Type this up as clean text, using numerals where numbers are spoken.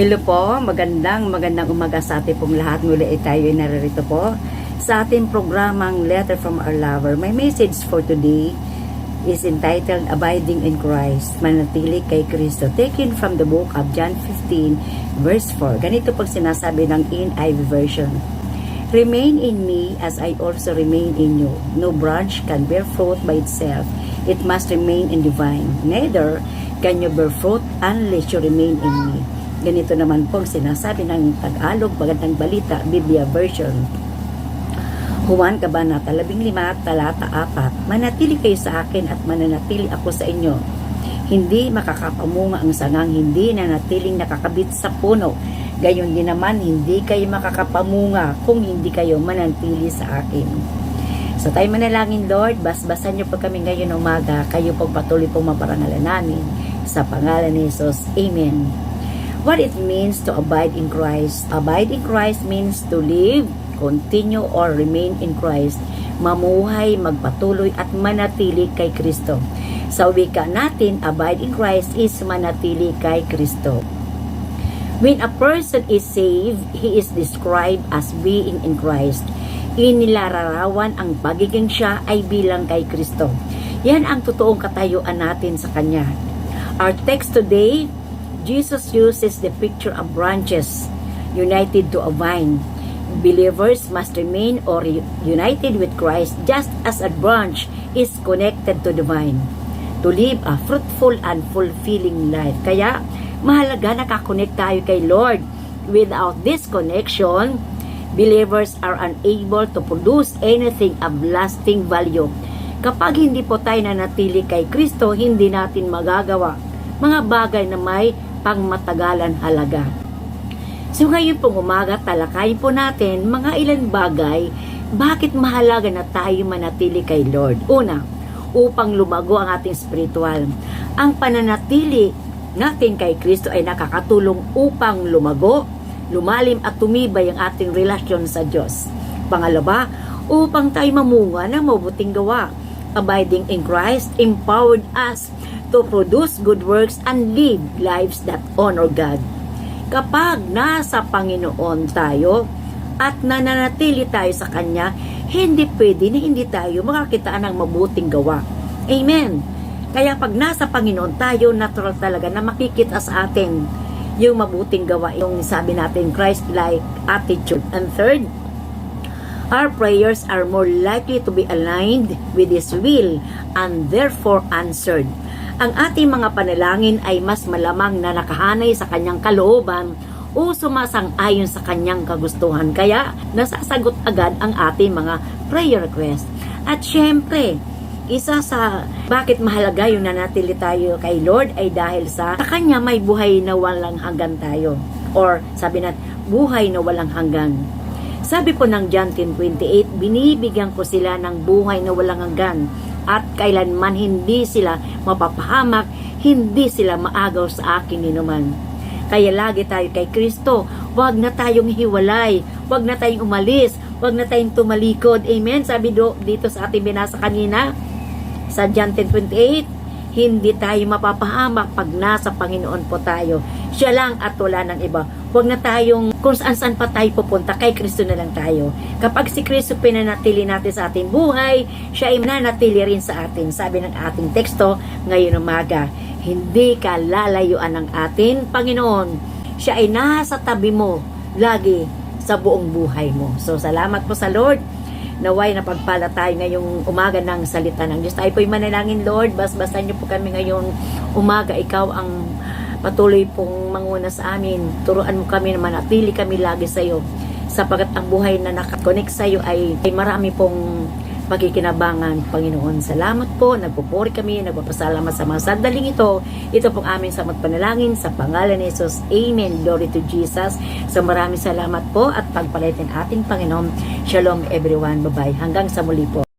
Hello po, magandang umaga sa ating pong lahat. Muli ay tayo ay naririto po sa ating programang Letter from Our Lover. My message for today is entitled Abiding in Christ, Manatili kay Kristo, taken from the book of John 15 verse 4. Ganito pag sinasabi ng NIV version. Remain in me as I also remain in you. No branch can bear fruit by itself. It must remain in the vine. Neither can you bear fruit unless you remain in me. Ganito naman po sinasabi ng Tagalog, Magandang Balita, Biblia version. Juan Kabanata 15, talata 4. Manatili kayo sa akin at mananatili ako sa inyo. Hindi makakapamunga ang sangang hindi nanatiling nakakabit sa puno. Gayon din naman, hindi kayo makakapamunga kung hindi kayo manatili sa akin. So tayo manalangin, Lord, basbasan niyo po kami ngayon umaga. Kayo po patuloy pong maparangalan namin. Sa pangalan ni Jesus, Amen. What it means to abide in Christ. Abide in Christ means to live, continue, or remain in Christ. Mamuhay, magpatuloy, at manatili kay Kristo. Sa wika natin, abide in Christ is manatili kay Kristo. When a person is saved, he is described as being in Christ. Inilalarawan ang pagiging siya ay bilang kay Kristo. Yan ang totoong katayuan natin sa Kanya. Our text today, Jesus uses the picture of branches united to a vine. Believers must remain or united with Christ just as a branch is connected to the vine to live a fruitful and fulfilling life. Kaya mahalaga nakakonect tayo kay Lord. Without this connection, believers are unable to produce anything of lasting value. Kapag hindi po tayo nanatili kay Kristo, hindi natin magagawa mga bagay na may pangmatagalan halaga. So ngayon pong umaga, talakayin po natin mga ilang bagay bakit mahalaga na tayo manatili kay Lord. Una, upang lumago ang ating spiritual. Ang pananatili natin kay Kristo ay nakakatulong upang lumago, lumalim at tumibay ang ating relasyon sa Diyos. Pangalawa, upang tayo mamunga ng mabuting gawa. Abiding in Christ empowered us to produce good works and live lives that honor God. Kapag nasa Panginoon tayo at nananatili tayo sa Kanya, hindi pwede na hindi tayo makakitaan ng mabuting gawa. Amen. Kaya pag nasa Panginoon tayo, natural talaga na makikita sa atin yung mabuting gawa, yung sabi natin, Christ-like attitude. And third, our prayers are more likely to be aligned with His will and therefore answered. Ang ating mga panalangin ay mas malamang na nakahanay sa Kanyang kalooban o sumasang-ayon sa Kanyang kagustuhan. Kaya nasasagot agad ang ating mga prayer request. At syempre, isa sa bakit mahalaga yung nanatili tayo kay Lord ay dahil sa Kanya may buhay na walang hanggan tayo. Or sabi natin, buhay na walang hanggan. Sabi po ng John 10:28, binibigyan ko sila ng buhay na walang hanggan at kailanman hindi sila mapapahamak, hindi sila maagaw sa akin ninuman. Kaya lagi tayo kay Kristo, wag na tayong hiwalay, wag na tayong umalis, wag na tayong tumalikod. Amen. Sabi dito sa ating binasa kanina sa John 10:28, hindi tayo mapapahamak pag nasa Panginoon po tayo. Siya lang at wala ng iba. Huwag na tayong kung saan pa tayo pupunta, kay Kristo na lang tayo. Kapag si Kristo pinanatili natin sa ating buhay, siya ay nanatili rin sa atin. Sabi ng ating teksto ngayon umaga, hindi ka lalayuan ng ating Panginoon. Siya ay nasa tabi mo lagi sa buong buhay mo. So salamat po sa Lord. Naway na pagpala tayo ngayong umaga ng salita ng Diyos. Tayo po'y manalangin, Lord. Basbasan niyo po kami ngayong umaga. Ikaw ang patuloy pong manguna sa amin. Turuan mo kami na manatili kami lagi sa iyo. Sapagat ang buhay na nakakonect sa iyo ay marami pong pagkikinabangan, Panginoon. Salamat po. Nagpupuri kami. Nagpapasalamat sa mga sandaling ito. Ito pong aming samot panalangin sa pangalan ni Jesus. Amen. Glory to Jesus. So maraming salamat po at pagpalain ating Panginoon. Shalom everyone. Bye-bye. Hanggang sa muli po.